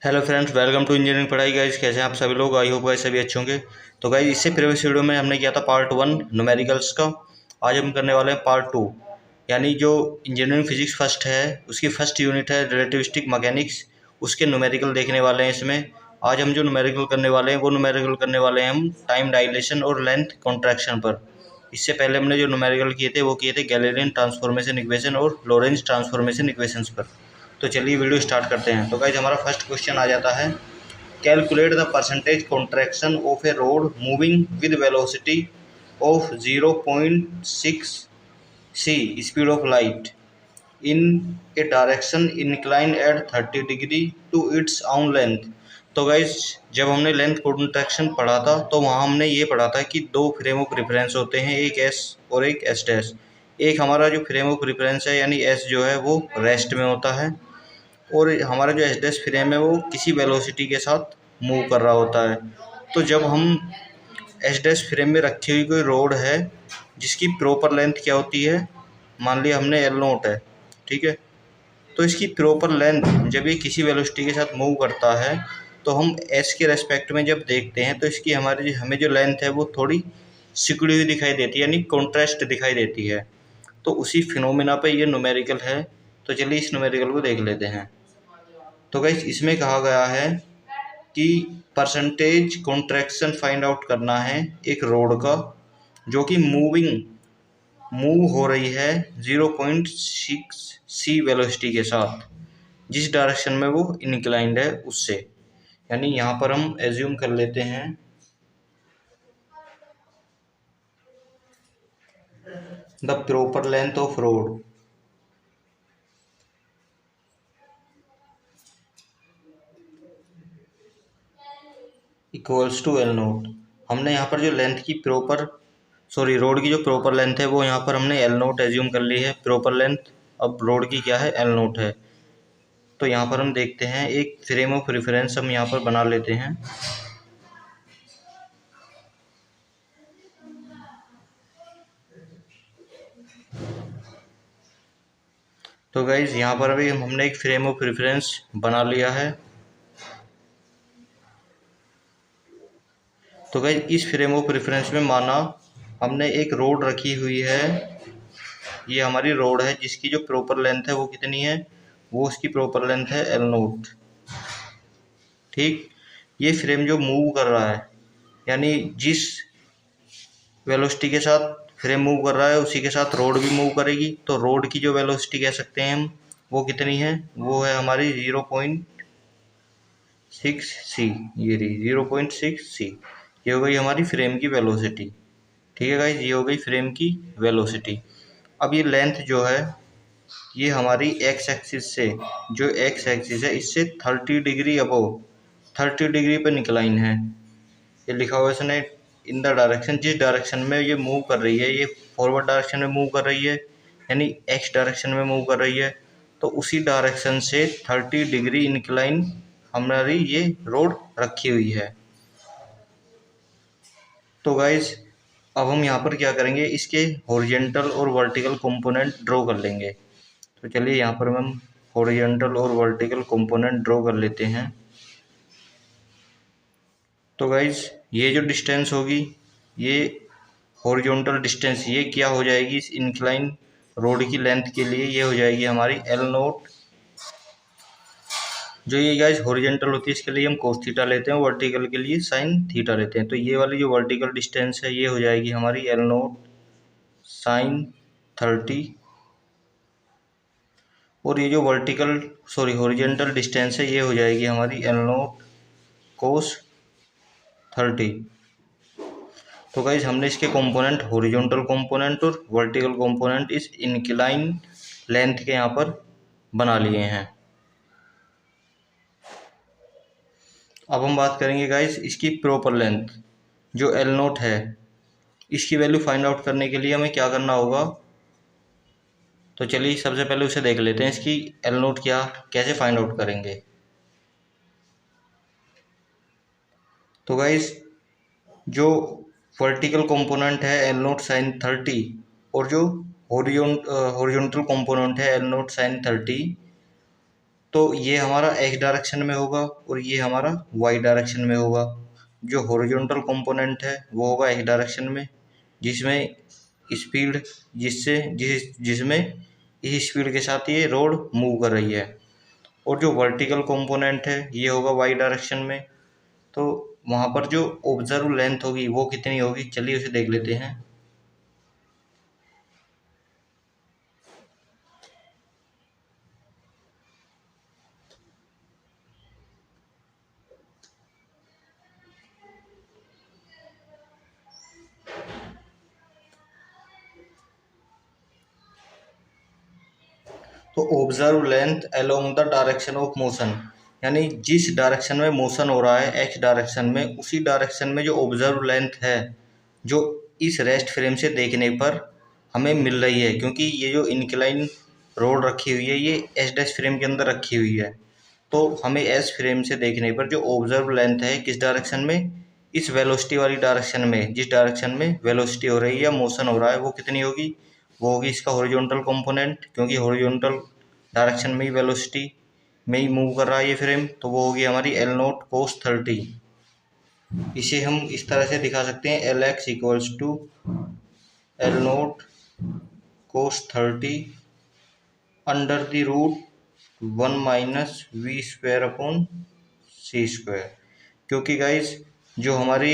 Hello friends, welcome to engineering पढ़ाई। Guys कैसे हैं आप सभी लोग? आई होप गाइस सभी अच्छे होंगे। तो गाइस इससे प्रीवियस वीडियो में हमने किया था पार्ट 1 न्यूमेरिकल्स का। आज हम करने वाले हैं पार्ट 2, यानी जो इंजीनियरिंग फिजिक्स फर्स्ट है उसकी फर्स्ट यूनिट है रिलेटिविस्टिक मैकेनिक्स, उसके न्यूमेरिकल देखने वाले हैं इसमें। आज हम जो न्यूमेरिकल करने वाले हैं वो न्यूमेरिकल करने वाले हैं हम टाइम डायलेशन और लेंथ कॉन्ट्रैक्शन पर। इससे पहले हमने जो न्यूमेरिकल किए थे वो किए थे गैलीलियन ट्रांसफॉर्मेशन इक्वेशन और लॉरेंज ट्रांसफॉर्मेशन इक्वेशंस पर। तो चलिए वीडियो स्टार्ट करते हैं। तो गाइज हमारा फर्स्ट क्वेश्चन आ जाता है, calculate the percentage contraction of a rod moving with velocity of 0.6 c speed of light in a direction incline at 30 degree to its own length. तो गाइज जब हमने लेंथ कॉन्ट्रैक्शन पढ़ा था तो वहाँ हमने ये पढ़ा था कि दो फ्रेम ऑफ रेफरेंस होते हैं, एक एस और एक एस डैश। एक हमारा जो फ्रेम ऑफ रेफरेंस है यानी एस जो है वो रेस्ट में होता है, और हमारा जो एस डैश फ्रेम है वो किसी वेलोसिटी के साथ मूव कर रहा होता है। तो जब हम एस डैश फ्रेम में रखी हुई कोई रोड है जिसकी प्रॉपर लेंथ क्या होती है, मान लिया हमने एल नोट है, ठीक है। तो इसकी प्रॉपर लेंथ जब ये किसी वेलोसिटी के साथ मूव करता है तो हम एस के रेस्पेक्ट में जब देखते हैं तो इसकी हमें जो लेंथ है वो थोड़ी सिकुड़ी हुई दिखाई देती है, यानी कॉन्ट्रास्ट दिखाई देती है। तो उसी फिनोमिना पे ये न्यूमेरिकल है। तो चलिए इस न्यूमेरिकल को देख लेते हैं। तो गाइस इसमें कहा गया है कि परसेंटेज कॉन्ट्रैक्शन फाइंड आउट करना है एक रोड का जो कि मूव हो रही है 0.6 c वेलोसिटी के साथ, जिस डायरेक्शन में वो इंक्लाइंड है उससे। यानी यहाँ पर हम एज्यूम कर लेते हैं the proper length of rod equals to L nought. हमने यहाँ पर जो लेंथ की रोड की जो प्रॉपर लेंथ है वो यहाँ पर हमने एल नोट एज्यूम कर ली है प्रॉपर लेंथ। अब रोड की क्या है, एल नोट है। तो यहाँ पर हम देखते हैं एक फ्रेम ऑफ रेफरेंस हम यहाँ पर बना लेते हैं। तो गाइज यहाँ पर अभी हमने एक फ्रेम ऑफ रेफरेंस बना लिया है। तो गाइज इस फ्रेम ऑफ रेफरेंस में माना हमने एक रोड रखी हुई है, ये हमारी रोड है जिसकी जो प्रॉपर लेंथ है वो कितनी है, वो उसकी प्रॉपर लेंथ है एल नोट, ठीक। ये फ्रेम जो मूव कर रहा है यानी जिस वेलोसिटी के साथ फ्रेम मूव कर रहा है उसी के साथ रोड भी मूव करेगी। तो रोड की जो वेलोसिटी कह सकते हैं हम वो कितनी है, वो है हमारी 0.6 c। ये रही 0.6 c, ये हो गई हमारी फ्रेम की वेलोसिटी, ठीक है गाइज, ये हो गई फ्रेम की वेलोसिटी। अब ये लेंथ जो है ये हमारी एक्स एक्सिस से, जो एक्स एक्सिस है इससे 30 डिग्री अबव 30 डिग्री पर इंक्लाइन है। ये लिखा हुआ है इसने इन द डायरेक्शन, जिस डायरेक्शन में ये मूव कर रही है, ये फॉरवर्ड डायरेक्शन में मूव कर रही है यानी एक्स डायरेक्शन में मूव कर रही है। तो उसी डायरेक्शन से 30 डिग्री इंक्लाइन हमारी ये रोड रखी हुई है। तो गाइज अब हम यहाँ पर क्या करेंगे, इसके हॉरिजेंटल और वर्टिकल कंपोनेंट ड्रॉ कर लेंगे। तो चलिए यहाँ पर हम हॉरिजेंटल और वर्टिकल कंपोनेंट ड्रॉ कर लेते हैं। तो गाइज ये जो डिस्टेंस होगी, ये हॉरिजॉन्टल डिस्टेंस, ये क्या हो जाएगी इस इंक्लाइन रोड की लेंथ के लिए, ये हो जाएगी हमारी एल नोट। जो ये गाइज हॉरिजॉन्टल होती है इसके लिए हम कोस थीटा लेते हैं, वर्टिकल के लिए साइन थीटा लेते हैं। तो ये वाली जो वर्टिकल डिस्टेंस है ये हो जाएगी हमारी एल नोट साइन 30, और ये जो हॉरिजॉन्टल डिस्टेंस है ये हो जाएगी हमारी एल नोट कोस 30। तो गाइज हमने इसके कंपोनेंट हॉरिजॉन्टल कंपोनेंट और वर्टिकल कंपोनेंट इस इंक्लाइन लेंथ के यहाँ पर बना लिए हैं। अब हम बात करेंगे गाइज इसकी प्रॉपर लेंथ जो एल नोट है, इसकी वैल्यू फाइंड आउट करने के लिए हमें क्या करना होगा। तो चलिए सबसे पहले उसे देख लेते हैं, इसकी एल नोट क्या कैसे फाइंड आउट करेंगे। तो गाइज जो वर्टिकल कंपोनेंट है एल नोट साइन 30 और जो हॉरिजॉन्टल कंपोनेंट है एल नोट साइन 30, तो ये हमारा एक्स डायरेक्शन में होगा और ये हमारा वाई डायरेक्शन में होगा। जो हॉरिजॉन्टल कंपोनेंट है वो होगा एक्स डायरेक्शन में, जिसमें स्पीड जिसमें इस स्पीड के साथ ये रोड मूव कर रही है। और जो वर्टिकल कंपोनेंट है ये होगा वाई डायरेक्शन में। तो वहाँ पर जो ऑब्जर्व लेंथ होगी वो कितनी होगी, चलिए उसे देख लेते हैं। तो observe length along the direction of motion, यानी जिस डायरेक्शन में मोशन हो रहा है एक्स डायरेक्शन में, उसी डायरेक्शन में जो ऑब्जर्व लेंथ है जो इस रेस्ट फ्रेम से देखने पर हमें मिल रही है, क्योंकि ये जो इंक्लाइन रोड रखी हुई है ये एस डैश फ्रेम के अंदर रखी हुई है। तो हमें एस फ्रेम से देखने पर जो ऑब्जर्व लेंथ है किस डायरेक्शन में, इस वेलोसिटी वाली डायरेक्शन में, जिस डायरेक्शन में वेलोसिटी हो रही है, मोशन हो रहा है, वो कितनी होगी, वो होगी इसका हॉरिजॉन्टल कंपोनेंट, क्योंकि हॉरिजॉन्टल डायरेक्शन में ही वेलोसिटी में ही मूव कर रहा है ये फ्रेम। तो वो होगी हमारी एल नोट कोस 30। इसे हम इस तरह से दिखा सकते हैं, L X equals to L nought cos 30 under the root 1 minus V square upon C square. क्योंकि गाइज जो हमारी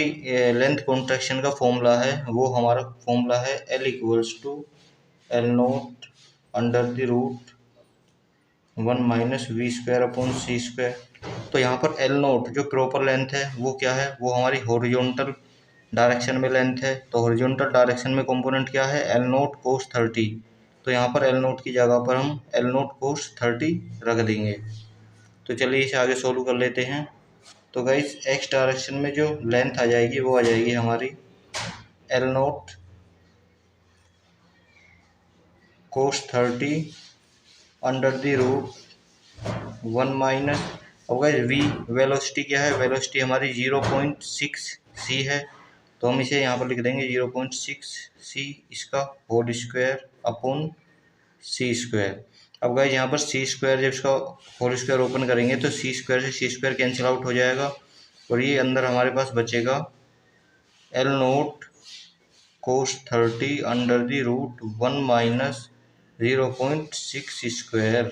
लेंथ कॉन्ट्रैक्शन का फॉर्मूला है वो हमारा फॉर्मूला है L equals to L nought under the root 1 minus V square upon C square. तो यहाँ पर एल नोट जो प्रॉपर लेंथ है वो क्या है, वो हमारी हॉरिजॉन्टल डायरेक्शन में लेंथ है। तो हॉरिजॉन्टल डायरेक्शन में कंपोनेंट क्या है, एल नोट कोस 30। तो यहाँ पर एल नोट की जगह पर हम एल नोट कोस 30 रख देंगे। तो चलिए इसे आगे सोल्व कर लेते हैं। तो गाइस एक्स डायरेक्शन में जो लेंथ आ जाएगी वो आ जाएगी हमारी L nought cos 30 under the root 1 minus, अब गाइस वी वेलोसिटी क्या है, वेलोसिटी हमारी 0.6 सी है। तो हम इसे यहाँ पर लिख देंगे 0.6 सी इसका whole square upon C square. अब गाइस यहाँ पर सी स्क्वायर जब इसका होल स्क्वायर ओपन करेंगे तो सी स्क्वायर से सी स्क्वायर कैंसिल आउट हो जाएगा और ये अंदर हमारे पास बचेगा L nought cos 30 under the root 1 minus 0.6 square.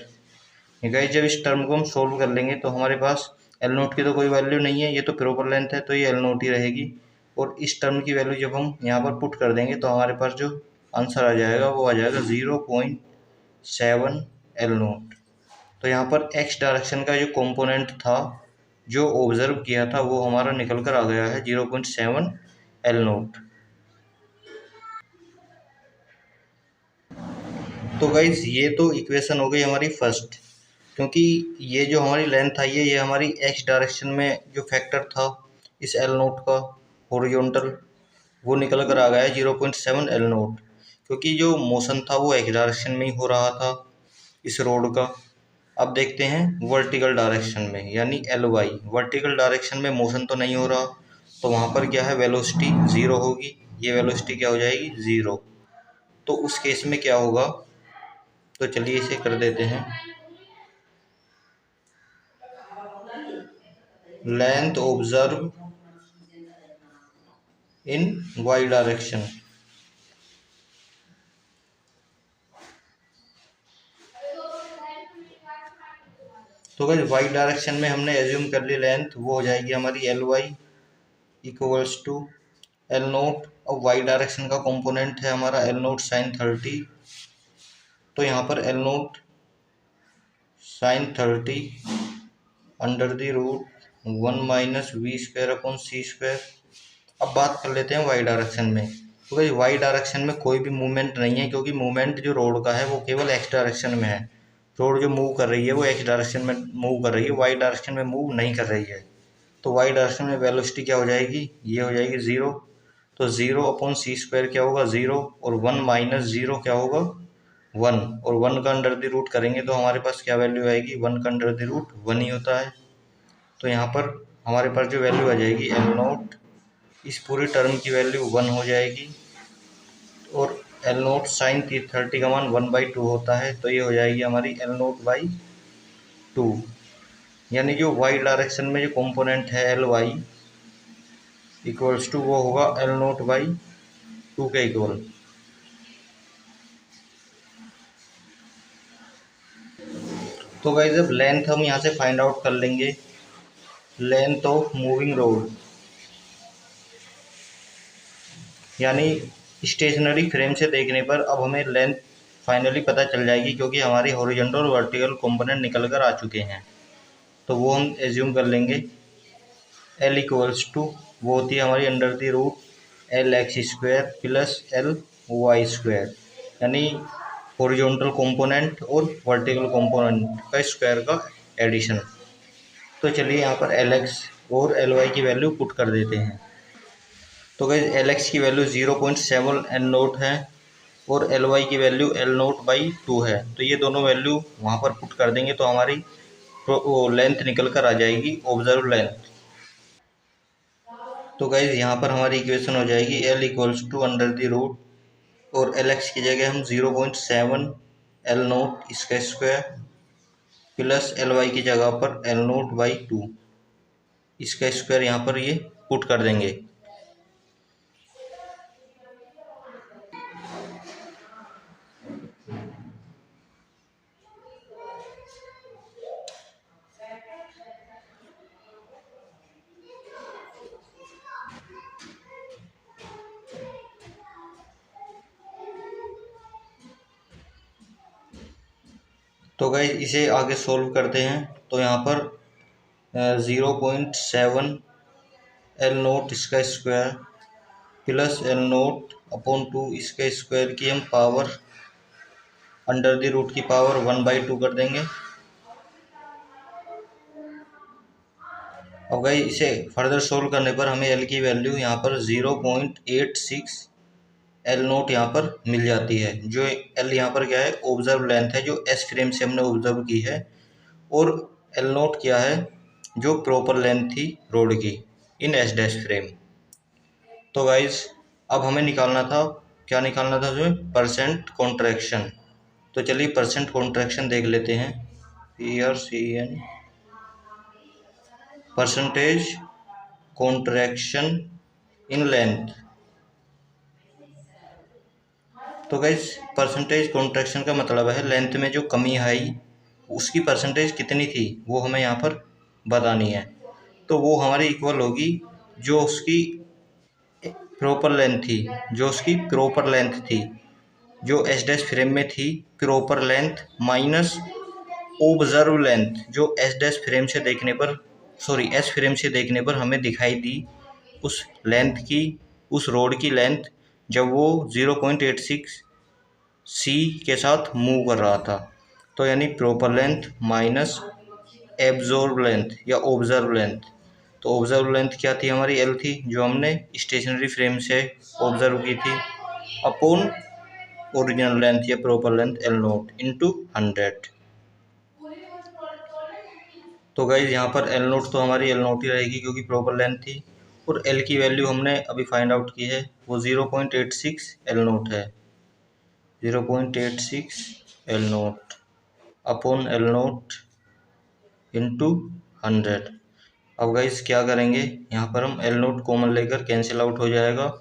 Guys जब इस टर्म को हम सोल्व कर लेंगे तो हमारे पास एल नोट की तो कोई वैल्यू नहीं है, ये तो प्रॉपर लेंथ है तो ये एल नोट ही रहेगी। और इस टर्म की वैल्यू जब हम यहाँ पर पुट कर देंगे तो हमारे पास जो आंसर आ जाएगा वो आ जाएगा 0.7 एल नोट। तो यहाँ पर एक्स डायरेक्शन का जो कंपोनेंट था जो ऑब्जर्व किया था वो हमारा निकल कर आ गया है 0.7 एल नोट। तो गाइज ये तो इक्वेशन हो गई हमारी फर्स्ट, क्योंकि ये जो हमारी लेंथ आई है ये हमारी एक्स डायरेक्शन में जो फैक्टर था इस एल नोट का हॉरिजॉन्टल वो निकल कर आ गया है 0.7 एल नोट, क्योंकि जो मोशन था वो एक्स डायरेक्शन में ही हो रहा था इस रोड का। अब देखते हैं वर्टिकल डायरेक्शन में, यानी एल वाई। वर्टिकल डायरेक्शन में मोशन तो नहीं हो रहा, तो वहाँ पर क्या है, वेलोसिटी ज़ीरो होगी, ये वेलोसिटी क्या हो जाएगी, ज़ीरो। तो उस केस में क्या होगा, तो चलिए इसे कर देते हैं, length observe in Y direction. तो गाइस वाई डायरेक्शन में हमने एज्यूम कर ली लेंथ, वो हो जाएगी हमारी L Y equals to L nought. अब वाई डायरेक्शन का कंपोनेंट है हमारा एल नोट साइन 30। तो यहाँ पर L nought sine 30 under the root 1 minus V square upon C square. अब बात कर लेते हैं वाई डायरेक्शन में। तो भाई वाई डायरेक्शन में कोई भी मूवमेंट नहीं है, क्योंकि मूवमेंट जो रोड का है वो केवल एक्स डायरेक्शन में है। रोड जो मूव कर रही है वो एक्स डायरेक्शन में मूव कर रही है, वाई डायरेक्शन में मूव नहीं कर रही है। तो वाई डायरेक्शन में वेलोसिटी क्या हो जाएगी, ये हो जाएगी ज़ीरो। तो ज़ीरो अपॉन सी स्क्वायर क्या होगा, ज़ीरो, और 1 माइनस ज़ीरो क्या होगा, 1। और 1 का अंडर द रूट करेंगे तो हमारे पास क्या वैल्यू आएगी, 1 का अंडर द रूट 1 ही होता है। तो यहाँ पर हमारे पास जो वैल्यू आ जाएगी एल नोट, इस पूरी टर्म की वैल्यू 1 हो जाएगी। और एल नोट साइन 30 का मान 1/2 होता है, तो ये हो जाएगी हमारी एल नोट बाई टू, यानी जो वाई डायरेक्शन में जो कंपोनेंट है एल वाई इक्वल्स टू वो होगा एल नोट बाई टू के इक्वल। तो गाइस जब लेंथ हम यहाँ से फाइंड आउट कर लेंगे, लेंथ ऑफ मूविंग रोड, यानी स्टेशनरी फ्रेम से देखने पर अब हमें लेंथ फाइनली पता चल जाएगी, क्योंकि हमारी हॉरिजॉन्टल और वर्टिकल कंपोनेंट निकल कर आ चुके हैं। तो वो हम एज्यूम कर लेंगे एल इक्वल्स टू वो होती है हमारी under the root L X square plus L Y square, यानी हॉरिजॉन्टल कंपोनेंट और वर्टिकल कंपोनेंट का स्क्वायर का एडिशन। तो चलिए यहाँ पर एल एक्स और एल वाई की वैल्यू पुट कर देते हैं। तो गाइस एल एक्स की वैल्यू 0.7 एल नोट है और एल वाई की value L nought by two है। तो ये दोनों वैल्यू वहाँ पर पुट कर देंगे तो हमारी लेंथ निकल कर आ जाएगी, ऑब्जर्व लेंथ। तो गाइस यहाँ पर हमारी इक्वेशन हो जाएगी L equals to under the root, और एल एक्स की जगह हम 0.7 एल नोट इसका स्क्वायर प्लस एल वाई की जगह पर एल नोट बाई टू इसका स्क्वायर यहाँ पर ये पुट कर देंगे। तो गाइस इसे आगे सोल्व करते हैं। तो यहाँ पर 0.7 एल नोट इसका square plus L naught upon two इसका स्क्वायर की हम पावर अंडर द रूट की पावर 1/2 कर देंगे। अब गाइस इसे फर्दर सोल्व करने पर हमें एल की वैल्यू यहाँ पर 0.86 एल नोट यहाँ पर मिल जाती है। जो एल यहाँ पर क्या है, ऑब्जर्व लेंथ है जो एस फ्रेम से हमने ऑब्जर्व की है, और एल नोट क्या है, जो प्रॉपर लेंथ थी रोड की इन एस डैश फ्रेम। तो गाइस अब हमें निकालना था, क्या निकालना था, जो परसेंट कॉन्ट्रैक्शन। तो चलिए परसेंट कॉन्ट्रैक्शन देख लेते हैं। PRCN percentage contraction in length. तो गाइस परसेंटेज कॉन्ट्रैक्शन का मतलब है लेंथ में जो कमी आई उसकी परसेंटेज कितनी थी वो हमें यहाँ पर बतानी है। तो वो हमारी इक्वल होगी जो उसकी प्रॉपर लेंथ थी, जो उसकी प्रॉपर लेंथ थी जो एस डैश फ्रेम में थी, proper length minus observe length जो एस डैश फ्रेम से देखने पर, सॉरी एस फ्रेम से देखने पर हमें दिखाई दी उस लेंथ की, उस रोड की लेंथ जब वो 0.86 सी के साथ मूव कर रहा था। तो यानी proper length minus absorb length या ऑब्जर्व लेंथ। तो ऑब्जर्व लेंथ क्या थी, हमारी एल थी जो हमने स्टेशनरी फ्रेम से ऑब्जर्व की थी, अपॉन ओरिजिनल लेंथ या proper length L nought into 100। तो गाइज यहाँ पर एल नोट तो हमारी एल नोट ही रहेगी क्योंकि प्रॉपर लेंथ थी, और एल की वैल्यू हमने अभी फाइंड आउट की है वो 0.86 एल नोट है, 0.86 L naught upon L nought into 100। अब गाइस क्या करेंगे, यहाँ पर हम एल नोट कॉमन लेकर कैंसिल आउट हो जाएगा,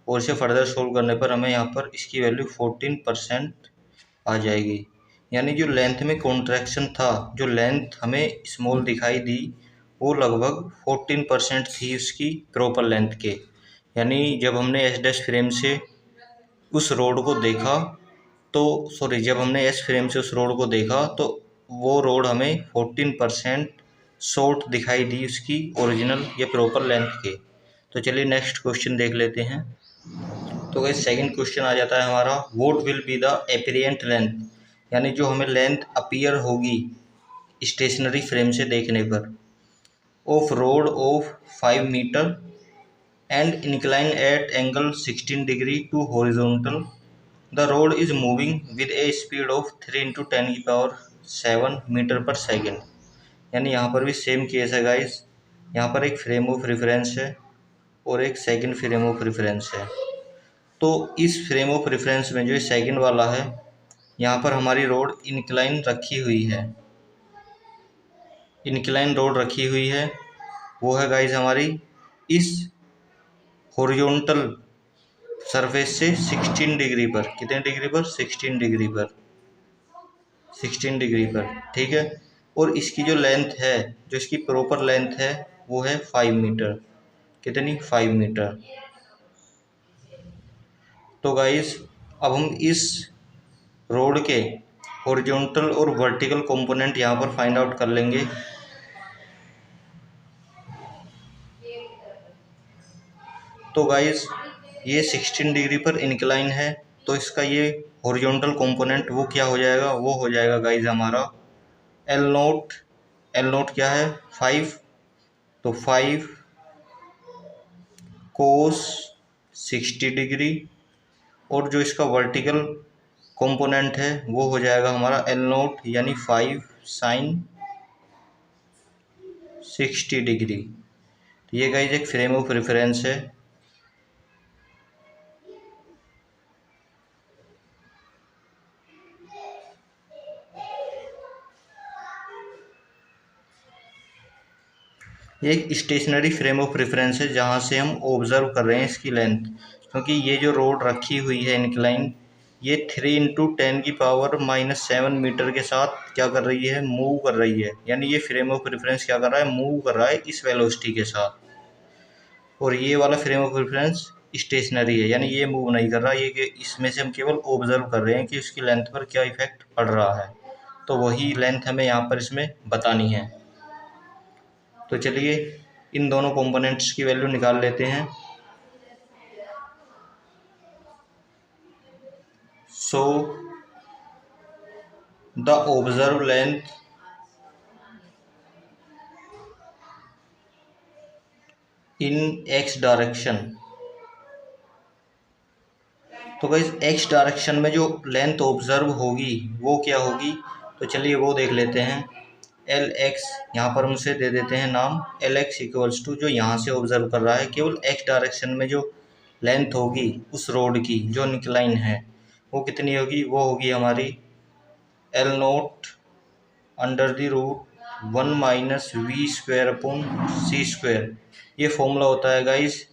और इसे फर्दर सोल्व करने पर हमें यहाँ पर इसकी वैल्यू 14% आ जाएगी। यानी जो लेंथ में कॉन्ट्रैक्शन था, जो लेंथ हमें स्मॉल दिखाई दी वो लगभग 14% थी उसकी प्रॉपर लेंथ के। यानी जब हमने एस डैश फ्रेम से उस रोड को देखा तो, सॉरी जब हमने एस फ्रेम से उस रोड को देखा तो वो रोड हमें 14% शॉर्ट दिखाई दी उसकी ओरिजिनल या प्रॉपर लेंथ के। तो चलिए नेक्स्ट क्वेश्चन देख लेते हैं। तो गाइस सेकंड क्वेश्चन आ जाता है हमारा, what will be the apparent length, यानी जो हमें लेंथ अपीयर होगी स्टेशनरी फ्रेम से देखने पर, of road of 5 metre and incline at angle 16 degree to horizontal, the road is moving with a speed of 3 × 10⁷ metre per second. यानी यहाँ पर भी सेम केस है गाइस, यहाँ पर एक फ्रेम ऑफ रेफरेंस है और एक सेकंड फ्रेम ऑफ रेफरेंस है। तो इस फ्रेम ऑफ रेफरेंस में जो सेकंड वाला है, यहाँ पर हमारी रोड इंक्लाइन रखी हुई है, इंक्लाइन रोड रखी हुई है वो है गाइज हमारी इस हॉरिजॉन्टल सरफेस से 16 डिग्री पर। कितने डिग्री पर? 16 डिग्री पर, 16 डिग्री पर, ठीक है। और इसकी जो लेंथ है, जो इसकी प्रॉपर लेंथ है वो है 5 मीटर। कितनी? 5 मीटर। तो गाइस अब हम इस रोड के हॉरिजॉन्टल और वर्टिकल कंपोनेंट यहाँ पर फाइंड आउट कर लेंगे। तो गाइस ये 16 डिग्री पर इंक्लाइन है, तो इसका ये हॉरिजॉन्टल कंपोनेंट वो क्या हो जाएगा? वो हो जाएगा गाइस हमारा एल नोट। एल नोट क्या है? 5। तो 5 कोस 60 डिग्री, और जो इसका वर्टिकल कंपोनेंट है वो हो जाएगा हमारा एल नोट यानी 5 साइन 60 डिग्री। तो ये गाइस एक फ्रेम ऑफ रेफरेंस है। ये एक स्टेशनरी फ्रेम ऑफ रेफरेंस है जहाँ से हम ऑब्जर्व कर रहे हैं इसकी लेंथ, क्योंकि ये जो रोड रखी हुई है इंक्लाइन, ये 3 × 10⁻⁻7 मीटर के साथ क्या कर रही है? मूव कर रही है। यानी ये फ्रेम ऑफ रेफरेंस क्या कर रहा है? मूव कर रहा है इस वेलोसिटी के साथ। और ये वाला फ्रेम ऑफ रेफरेंस स्टेशनरी है, यानी ये मूव नहीं कर रहा। ये कि इसमें से हम केवल ऑब्जर्व कर रहे हैं कि उसकी लेंथ पर क्या इफेक्ट पड़ रहा है। तो वही लेंथ हमें यहाँ पर इसमें बतानी है। तो चलिए इन दोनों कंपोनेंट्स की वैल्यू निकाल लेते हैं। So the observe length in x direction. तो गाइस एक्स डायरेक्शन में जो लेंथ ऑब्जर्व होगी वो क्या होगी? तो चलिए वो देख लेते हैं। एल एक्स यहाँ पर हम उसे दे देते हैं नाम। एल एक्स इक्वल्स टू, जो यहाँ से ऑब्जर्व कर रहा है, केवल एक्स डायरेक्शन में जो लेंथ होगी उस रोड की जो इंक्लाइन है वो कितनी होगी? वो होगी हमारी L nought under the root 1 - v² / c²। ये फॉर्मूला होता है गाइस,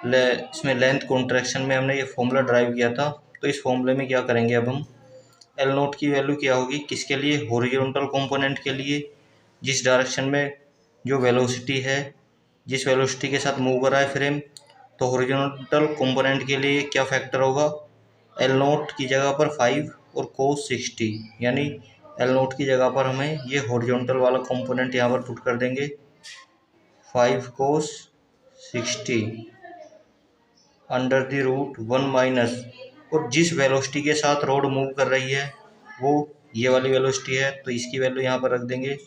इसमें लेंथ कॉन्ट्रैक्शन में हमने ये फॉर्मूला ड्राइव किया था। तो इस फॉर्मूले में क्या करेंगे अब हम? एल नोट की वैल्यू क्या होगी? किसके लिए? हॉरिजॉन्टल कंपोनेंट के लिए, जिस डायरेक्शन में जो वेलोसिटी है, जिस वेलोसिटी के साथ मूव कर रहा है फ्रेम। तो हॉरिजॉन्टल कंपोनेंट के लिए क्या फैक्टर होगा? एल नोट की जगह पर 5 और कोस 60, यानी एल नोट की जगह पर हमें ये हॉरिजॉन्टल वाला कंपोनेंट यहाँ पर पुट कर देंगे 5 कोस 60 अंडर द रूट 1 - और जिस वेलोसिटी के साथ रोड मूव कर रही है वो ये वाली वेलोसिटी है, तो इसकी वैल्यू यहाँ पर रख देंगे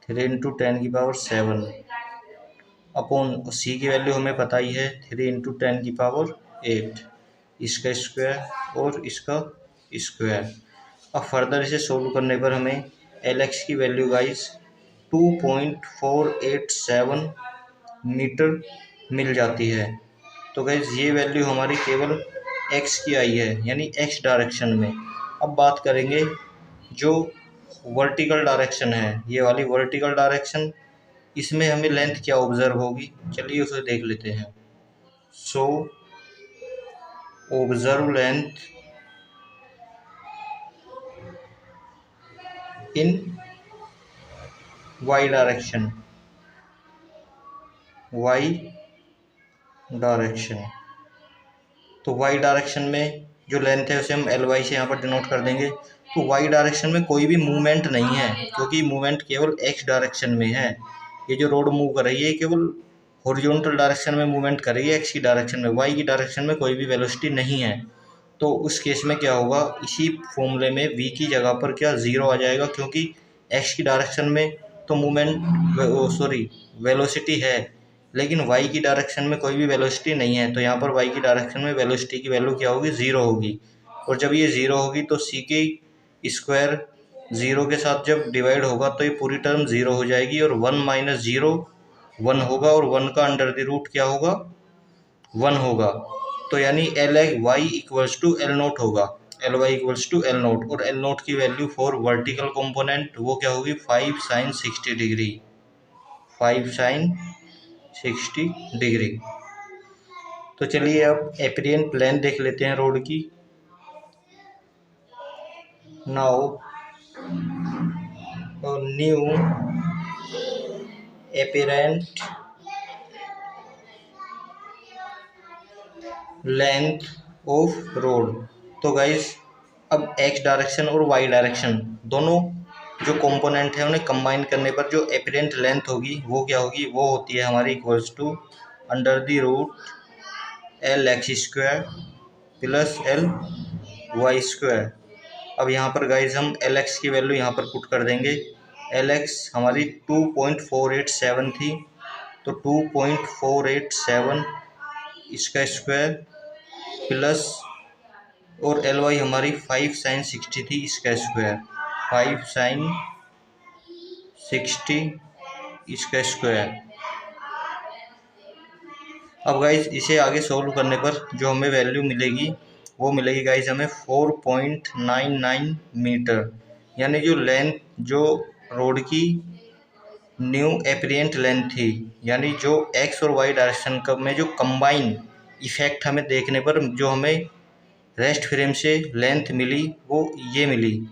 3 × 10⁻7 अपॉन सी की वैल्यू हमें पता ही है 3 × 10⁸, इसका स्क्वायर और इसका स्क्वायर। अब फर्दर इसे सोल्व करने पर हमें एल एक्स की वैल्यू गाइस 2.487 मीटर मिल जाती है। तो गाइस ये वैल्यू हमारी केवल एक्स की आई है, यानी एक्स डायरेक्शन में। अब बात करेंगे जो वर्टिकल डायरेक्शन है, ये वाली वर्टिकल डायरेक्शन, इसमें हमें लेंथ क्या ऑब्जर्व होगी? चलिए उसे देख लेते हैं। So observe length in Y direction, Y direction. तो वाई डायरेक्शन में जो लेंथ है उसे हम एल वाई से यहाँ पर डिनोट कर देंगे। तो वाई डायरेक्शन में कोई भी मूवमेंट नहीं है, क्योंकि मूवमेंट केवल एक्स डायरेक्शन में है। ये जो रोड मूव कर रही है केवल हॉरिजॉन्टल डायरेक्शन में मूवमेंट कर रही है, एक्स की डायरेक्शन में। वाई की डायरेक्शन में कोई भी वेलोसिटी नहीं है। तो उस केस में क्या होगा? इसी फॉर्मूले में वी की जगह पर क्या 0 आ जाएगा, क्योंकि एक्स की डायरेक्शन में तो मूवमेंट वेलोसिटी है, लेकिन वाई की डायरेक्शन में कोई भी वेलोसिटी नहीं है। तो यहाँ पर वाई की डायरेक्शन में वेलोसिटी की वैल्यू क्या होगी? 0 होगी। और जब ये 0 होगी तो सी की स्क्वायर 0 के साथ जब डिवाइड होगा तो ये पूरी टर्म 0 हो जाएगी, और 1 - 0 1 होगा, और 1 का अंडर द रूट क्या होगा? 1 होगा। तो यानी L Y equals to L naught होगा, L Y equals to L naught. और एल नोट की वैल्यू फॉर वर्टिकल कंपोनेंट वो क्या होगी? 5 sin 60 डिग्री। 5 sin 60 degree. तो चलिए अब एपिरियन प्लेन देख लेते हैं रोड की। Now new apparent length of road. तो गाइस अब एक्स डायरेक्शन और वाई डायरेक्शन दोनों जो कंपोनेंट है उन्हें कंबाइन करने पर जो एपिरेंट लेंथ होगी वो क्या होगी, वो होती है हमारी equals to under the root L X square plus L Y square. अब यहाँ पर गाइज हम एल एक्स की वैल्यू यहाँ पर पुट कर देंगे। एल एक्स हमारी 2.487 थी, तो 2.487 इसका स्क्वायर प्लस और एल वाई हमारी 5 sin 60 थी, इसका स्क्वायर 5 sin 60 इसका स्क्वायर। अब गाइज इसे आगे सोल्व करने पर जो हमें वैल्यू मिलेगी वो मिलेगी गाइज हमें 4.99 मीटर, यानी जो लेंथ जो रोड की न्यू एपिरियंट लेंथ थी, यानी जो एक्स और वाई डायरेक्शन का में जो कंबाइन इफेक्ट हमें देखने पर जो हमें रेस्ट फ्रेम से लेंथ मिली वो ये मिली,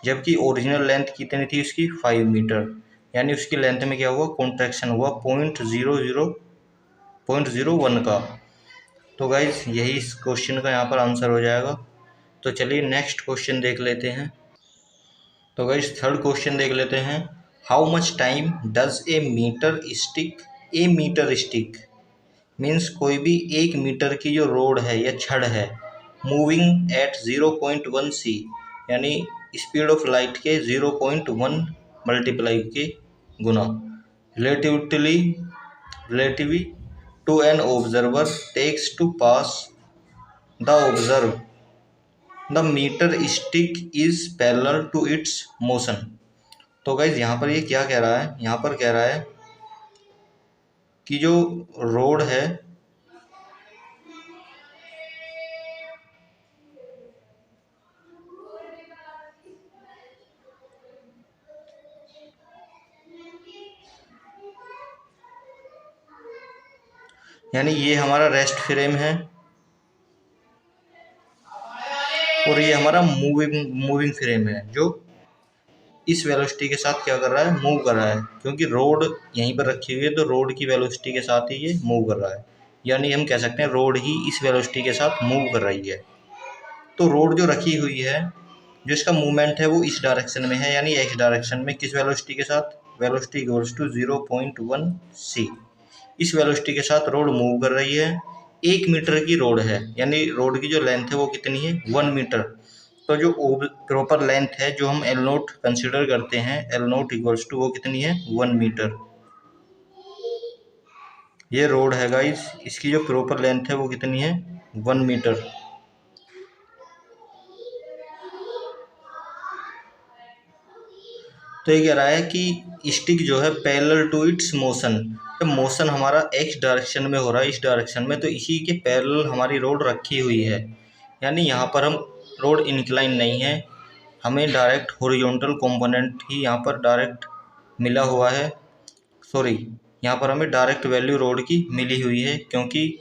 जबकि ओरिजिनल लेंथ कितनी थी उसकी 5 मीटर, यानी उसकी लेंथ में क्या हुआ, कॉन्ट्रैक्शन हुआ 0.01 का। तो गाइज यही इस क्वेश्चन का यहाँ पर आंसर हो जाएगा। तो चलिए नेक्स्ट क्वेश्चन देख लेते हैं। तो गाइज थर्ड क्वेश्चन देख लेते हैं। How much time does a metre stick means कोई भी 1 मीटर की जो रोड है या छड़ है मूविंग एट 0.1 सी, यानी स्पीड ऑफ लाइट के 0.1 मल्टीप्लाई के गुना relatively to an observer takes to pass the observe the metre stick is parallel to its motion. तो गाइज यहाँ पर ये क्या कह रहा है, यहाँ पर कह रहा है कि जो रोड है यानी ये हमारा रेस्ट फ्रेम है और ये हमारा मूविंग फ्रेम है जो इस वेलोसिटी के साथ क्या कर रहा है, मूव कर रहा है, क्योंकि रोड यहीं पर रखी हुई है तो रोड की वेलोसिटी के साथ ही ये मूव कर रहा है, यानी हम कह सकते हैं रोड ही इस वेलोसिटी के साथ मूव कर रही है। तो रोड जो रखी हुई है जो इसका मूवमेंट है वो इस डायरेक्शन में है, यानी एक्स डायरेक्शन में, किस वेलोसिटी के साथ, वेलोसिटी इक्वल्स टू 0.1 सी। इस वेलोसिटी के साथ रोड मूव कर रही है। 1 मीटर की रोड है, यानी रोड की जो लेंथ है वो कितनी है, 1 मीटर। तो जो प्रॉपर लेंथ है जो हम एल नोट कंसिडर करते हैं, एल नोट इक्वल्स टू वो कितनी है, 1 मीटर। ये रोड है गाइस, इसकी जो प्रॉपर लेंथ है वो कितनी है, 1 मीटर। तो ये कह रहा है कि स्टिक जो है पैरेलल टू इट्स मोशन, तो मोशन हमारा एक्स डायरेक्शन में हो रहा है, इस डायरेक्शन में, तो इसी के पैरेलल हमारी रोड रखी हुई है, यानी यहाँ पर हम रोड इंक्लाइन नहीं है, हमें डायरेक्ट हॉरिजॉन्टल कंपोनेंट ही यहाँ पर डायरेक्ट मिला हुआ है, सॉरी यहाँ पर हमें डायरेक्ट वैल्यू रोड की मिली हुई है, क्योंकि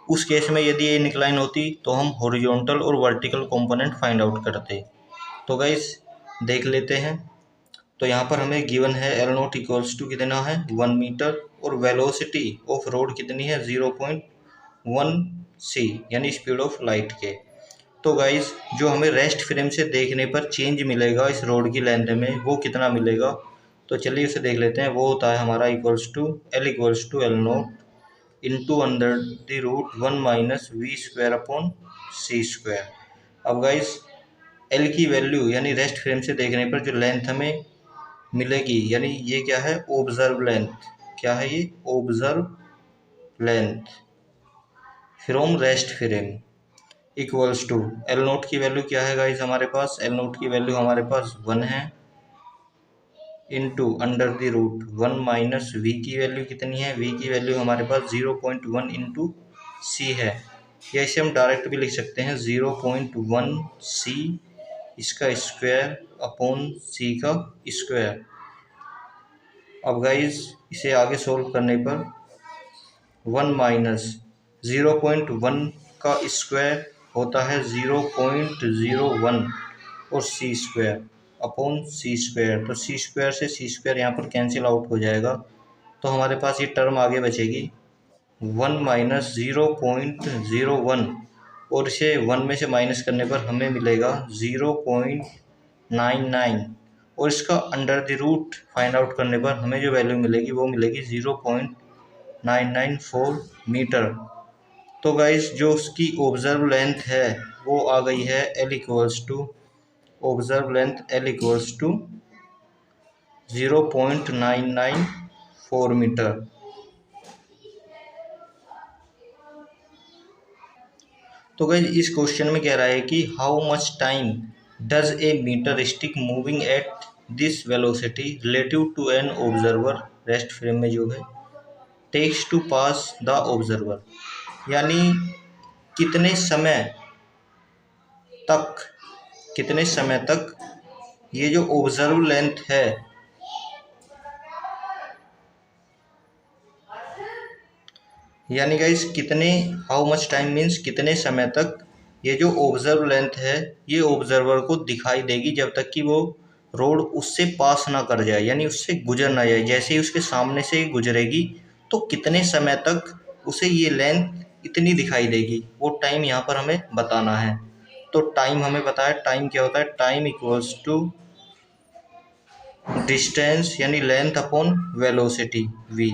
उस केस में यदि ये इंक्लाइन होती तो हम हॉरिजॉन्टल और वर्टिकल कंपोनेंट फाइंड आउट करते। तो गाइस देख लेते हैं। तो यहाँ पर हमें गिवन है एल नोट इक्वल्स टू कितना है, 1 मीटर, और वेलोसिटी ऑफ रोड कितनी है, 0.1 सी, यानी स्पीड ऑफ लाइट के। तो गाइस जो हमें रेस्ट फ्रेम से देखने पर चेंज मिलेगा इस रोड की लेंथ में वो कितना मिलेगा, तो चलिए उसे देख लेते हैं। वो होता है हमारा equals to L nought into under the root 1 minus V square upon C square. अब गाइस एल की वैल्यू यानी रेस्ट फ्रेम से देखने पर जो लेंथ हमें मिलेगी, यानी ये क्या है, ऑब्जर्व लेंथ, क्या है ये, observe length from rest frame equals to L note की वैल्यू क्या है गाइस हमारे पास, एल नोट की वैल्यू हमारे पास 1 है, into under the root 1 minus V की वैल्यू कितनी है, वी की वैल्यू हमारे पास 0.1 इंटू सी है, या इसे हम डायरेक्ट भी लिख सकते हैं 0.1 सी इसका स्क्वायर अपॉन सी का स्क्वायर। अब गाइज इसे आगे सोल्व करने पर 1 माइनस 0.1 का स्क्वायर होता है 0.01 और सी स्क्वायर अपॉन सी स्क्वायर। तो सी स्क्वायर से सी स्क्वायर यहाँ पर कैंसिल आउट हो जाएगा, तो हमारे पास ये टर्म आगे बचेगी 1 माइनस 0.01 और इसे 1 में से माइनस करने पर हमें मिलेगा 0.99 और इसका अंडर द रूट फाइंड आउट करने पर हमें जो वैल्यू मिलेगी वो मिलेगी 0.994 मीटर। तो गाइस जो उसकी ऑब्जर्व लेंथ है वो आ गई है L equals to observe length L equals to 0.994 metre. तो गाइस इस क्वेश्चन में कह रहा है कि how much time does a metre stick moving at this velocity relative to an observer, rest frame में जो है, takes to pass the observer, यानी कितने समय तक ये जो ऑब्जर्व लेंथ है यानी guys how much time means कितने समय तक ये जो ऑब्जर्व लेंथ है ये ऑब्जर्वर को दिखाई देगी जब तक कि वो रोड उससे पास ना कर जाए, यानी उससे गुजर ना जाए। जैसे ही उसके सामने से गुजरेगी तो कितने समय तक उसे ये लेंथ इतनी दिखाई देगी, वो टाइम यहाँ पर हमें बताना है। तो टाइम हमें पता है, टाइम क्या होता है, टाइम इक्वल्स टू डिस्टेंस यानी लेंथ अपॉन वेलोसिटी v।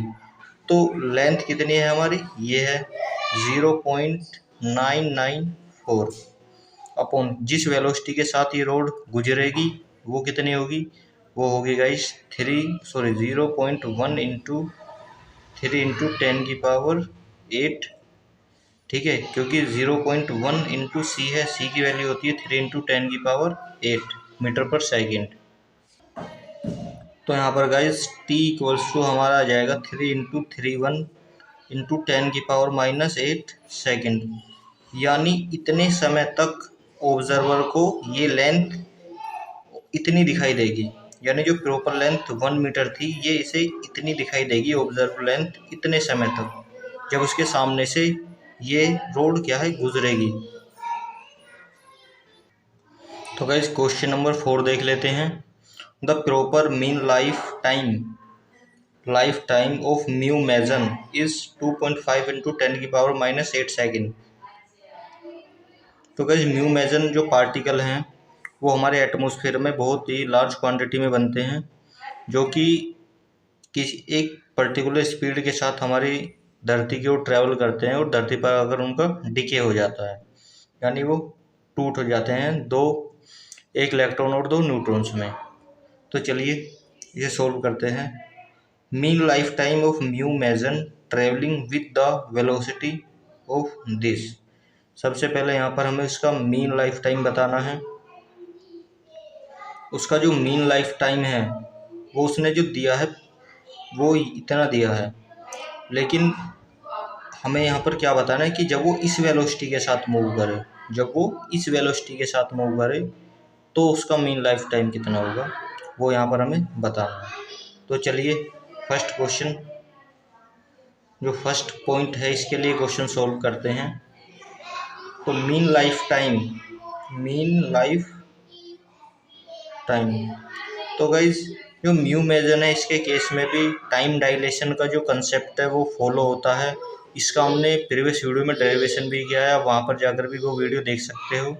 तो लेंथ कितनी है हमारी, ये है 0.994 अपॉन जिस वेलोसिटी के साथ ये रोड गुजरेगी वो कितनी होगी, वो होगी गाइस 0.1 इंटू 3 × 10⁸ ठीक है, क्योंकि 0.1 इंटू सी है, सी की वैल्यू होती है 3 × 10⁸ मीटर पर सेकेंड। तो यहाँ पर गाइस t इक्वल्स टू हमारा आ जाएगा 3 × 31 इंटू 10⁻⁸ सेकेंड, यानी इतने समय तक ऑब्जर्वर को ये लेंथ इतनी दिखाई देगी, यानी जो प्रॉपर लेंथ 1 मीटर थी ये इसे इतनी दिखाई देगी ऑब्जर्व लेंथ इतने समय तक जब उसके सामने से ये रोड क्या है गुजरेगी। तो गाइस क्वेश्चन नंबर 4 देख लेते हैं। The proper mean life time of mu meson is 2.5 × 10⁻⁸ second. तो गाइस म्यू मेजन जो पार्टिकल हैं वो हमारे एटमॉस्फेयर में बहुत ही लार्ज क्वांटिटी में बनते हैं, जो कि किसी एक पर्टिकुलर स्पीड के साथ हमारी धरती की ओर ट्रैवल करते हैं और धरती पर अगर उनका डिके हो जाता है यानी वो टूट हो जाते हैं एक इलेक्ट्रॉन और 2 न्यूट्रॉन्स में। तो चलिए इसे सोल्व करते हैं। Mean life time of mu meson travelling with the velocity of this. सबसे पहले यहाँ पर हमें उसका मीन लाइफ टाइम बताना है। उसका जो मीन लाइफ टाइम है वो उसने जो दिया है वो इतना दिया है, लेकिन हमें यहाँ पर क्या बताना है कि जब वो इस वेलोसिटी के साथ मूव करे तो उसका मीन लाइफ टाइम कितना होगा, वो यहाँ पर हमें बताना है। तो चलिए फर्स्ट पॉइंट है इसके लिए क्वेश्चन सॉल्व करते हैं। तो मीन लाइफ टाइम तो गाइज जो म्यू मेजन है इसके केस में भी टाइम डायलेशन का जो कंसेप्ट है वो फॉलो होता है। इसका हमने प्रीवियस वीडियो में डेरिवेशन भी किया है, वहाँ पर जाकर भी वो वीडियो देख सकते हो।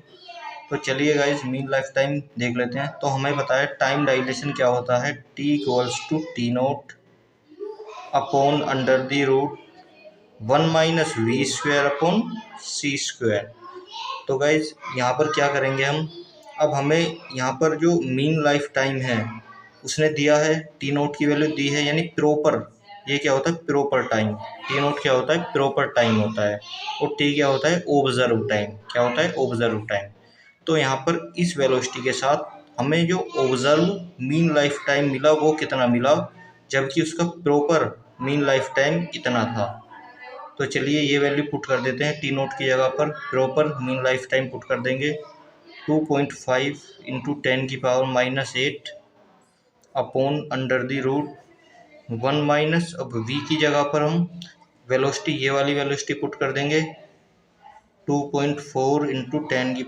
तो चलिए गाइज मीन लाइफ टाइम देख लेते हैं। तो हमें पता है टाइम डायलेशन क्या होता है, t equals to T0 upon under the root 1 minus v² upon c²। तो गाइज यहाँ पर क्या करेंगे हम, अब हमें यहाँ पर जो मीन लाइफ टाइम है उसने दिया है T0 की वैल्यू दी है, यानी प्रॉपर ये क्या होता है प्रॉपर टाइम। T0 क्या होता है प्रॉपर टाइम होता है और T क्या होता है ऑब्जर्व टाइम। क्या होता है ऑब्जर्व टाइम। तो यहाँ पर इस वेलोसिटी के साथ हमें जो ऑब्जर्व मीन लाइफ टाइम मिला वो कितना मिला, जबकि उसका प्रॉपर मीन लाइफ टाइम इतना था। तो चलिए ये वैल्यू पुट कर देते हैं। T0 की जगह पर proper mean life time put कर देंगे 2.5 × 10⁻⁸ upon under the root 1 minus, अब v की जगह पर हम वेलोसिटी, ये वाली वेलोसिटी पुट कर देंगे 2.4 इंटू 10⁸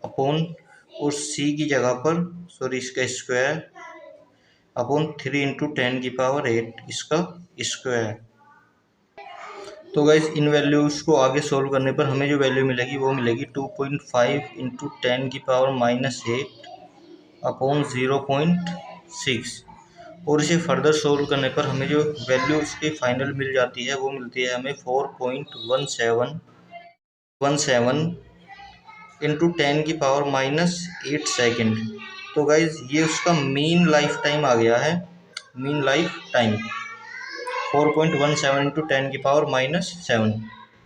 अपॉन, और c की जगह पर सॉरी इसका स्क्वायर अपॉन 3 इंटू 10⁸ इसका स्क्वायर। तो गाइस इन वैल्यूज को आगे सोल्व करने पर हमें जो वैल्यू मिलेगी वो मिलेगी 2.5 इंटू 10⁸ अपॉन 0.6, और इसे फर्दर सोल्व करने पर हमें जो वैल्यू इसकी फाइनल मिल जाती है वो मिलती है हमें 4.17 इंटू 10⁻⁻8 सेकेंड। तो गाइज ये उसका मीन लाइफ टाइम आ गया है, मीन लाइफ टाइम 4.17 इंटू 10⁻⁻7।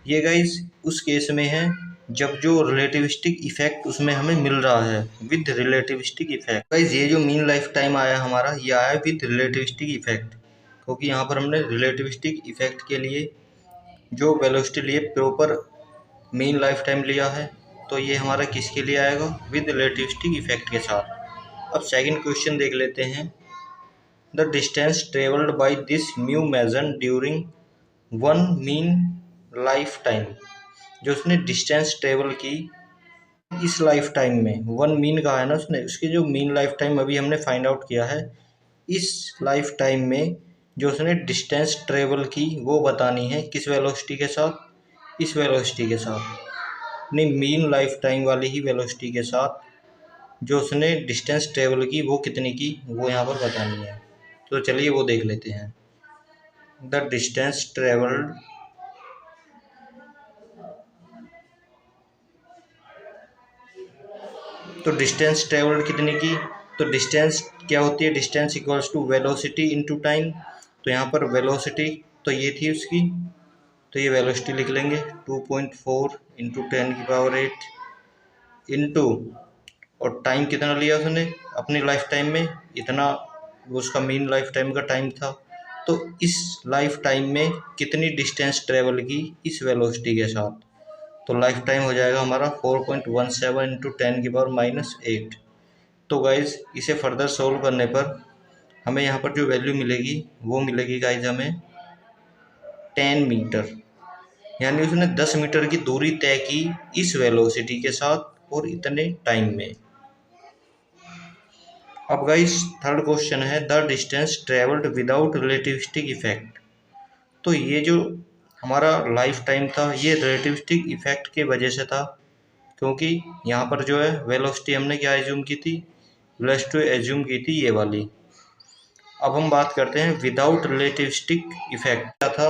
ये गाइज उस केस में है जब जो रिलेटिविस्टिक इफेक्ट उसमें हमें मिल रहा है विद रिलेटिविस्टिक इफेक्ट। गाइज ये जो मीन लाइफ टाइम आया हमारा, ये आया विद रिलेटिविस्टिक इफेक्ट, क्योंकि यहाँ पर हमने रिलेटिविस्टिक इफेक्ट के लिए जो वेलोसिटी लिए प्रॉपर मीन लाइफ टाइम लिया है, तो ये हमारा किसके लिए आएगा, विद रिलेटिविस्टिक इफेक्ट के साथ। अब सेकंड क्वेश्चन देख लेते हैं। The distance travelled by this mu meson during one mean life time, जो उसने डिस्टेंस ट्रेवल की इस लाइफ टाइम में, वन मीन कहा है ना उसने, उसकी जो मीन लाइफ टाइम अभी हमने फाइंड आउट किया है, इस लाइफ टाइम में जो उसने डिस्टेंस ट्रेवल की वो बतानी है किस वेलोसिटी के साथ, इस वेलोसिटी के साथ, अपनी मीन लाइफ टाइम वाली ही वेलोसिटी के साथ जो उसने डिस्टेंस ट्रेवल की वो कितनी की वो यहाँ पर बतानी है। तो चलिए वो देख लेते हैं। द डिस्टेंस ट्रेवल्ड तो डिस्टेंस ट्रेवल्ड कितनी की, तो डिस्टेंस क्या होती है, distance equals to velocity into time. तो यहाँ पर वेलोसिटी तो ये थी उसकी, तो ये वेलोसिटी लिख लेंगे 2.4 इंटू 10⁸ इंटू, और टाइम कितना लिया उसने अपनी लाइफ टाइम में, इतना वो उसका मीन लाइफ टाइम का टाइम था। तो इस लाइफ टाइम में कितनी डिस्टेंस ट्रेवल की इस वेलोसिटी के साथ, तो लाइफ टाइम हो जाएगा हमारा 4.17 इंटू 10⁻⁻8। तो गाइज इसे फर्दर सोल्व करने पर हमें यहाँ पर जो वैल्यू मिलेगी वो मिलेगी गाइज हमें 10 मीटर, यानी उसने 10 मीटर की दूरी तय की इस वेलोसिटी के साथ और इतने टाइम में। अब गाइस थर्ड क्वेश्चन है the distance travelled without relativistic effect. तो ये जो हमारा लाइफ टाइम था ये रिलेटिविस्टिक इफेक्ट के वजह से था, क्योंकि यहाँ पर जो है वेलोसिटी हमने क्या एज्यूम की थी, वेलोसिटी एज्यूम की थी ये वाली। अब हम बात करते हैं विदाउट रिलेटिविस्टिक इफेक्ट क्या था।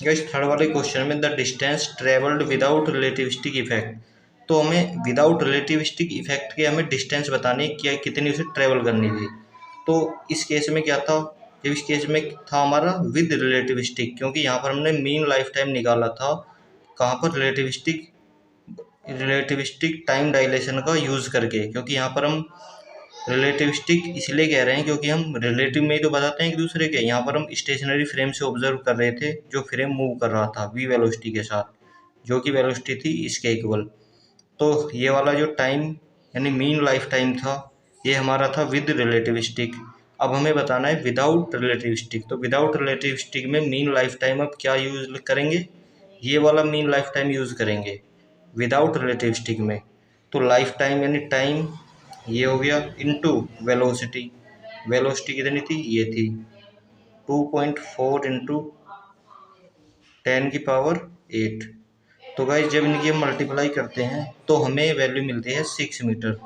गाइस थर्ड वाले क्वेश्चन में the distance travelled without relativistic effect, तो हमें विदाउट रिलेटिविस्टिक इफेक्ट के हमें डिस्टेंस बतानी है क्या कितनी उसे ट्रेवल करनी थी। तो इस केस में क्या था, जब इस केस में था हमारा विद रिलेटिविस्टिक, क्योंकि यहाँ पर हमने मीन लाइफ टाइम निकाला था कहाँ पर, रिलेटिविस्टिक टाइम डायलेशन का यूज़ करके, क्योंकि यहाँ पर हम रिलेटिविस्टिक इसलिए कह रहे हैं क्योंकि हम रिलेटिव में ही तो बताते हैं एक दूसरे के, यहाँ पर हम स्टेशनरी फ्रेम से ऑब्जर्व कर रहे थे जो फ्रेम मूव कर रहा था वी वेलोसिटी के साथ, जो कि वेलोसिटी थी इसके इक्वल। तो ये वाला जो टाइम यानी मीन लाइफ टाइम था ये हमारा था विद रिलेटिविस्टिक। अब हमें बताना है विदाउट रिलेटिविस्टिक। तो विदाउट रिलेटिविस्टिक में मीन लाइफ टाइम अब क्या यूज़ करेंगे, ये वाला मीन लाइफ टाइम यूज़ करेंगे विदाउट रिलेटिविस्टिक में। तो लाइफ टाइम यानी टाइम ये हो गया इनटू वेलोसिटी, वेलोसिटी कितनी थी ये थी 2.4 इंटू 10⁸8। तो गाइस जब इनकी हम मल्टीप्लाई करते हैं तो हमें वैल्यू मिलती है 6 मीटर,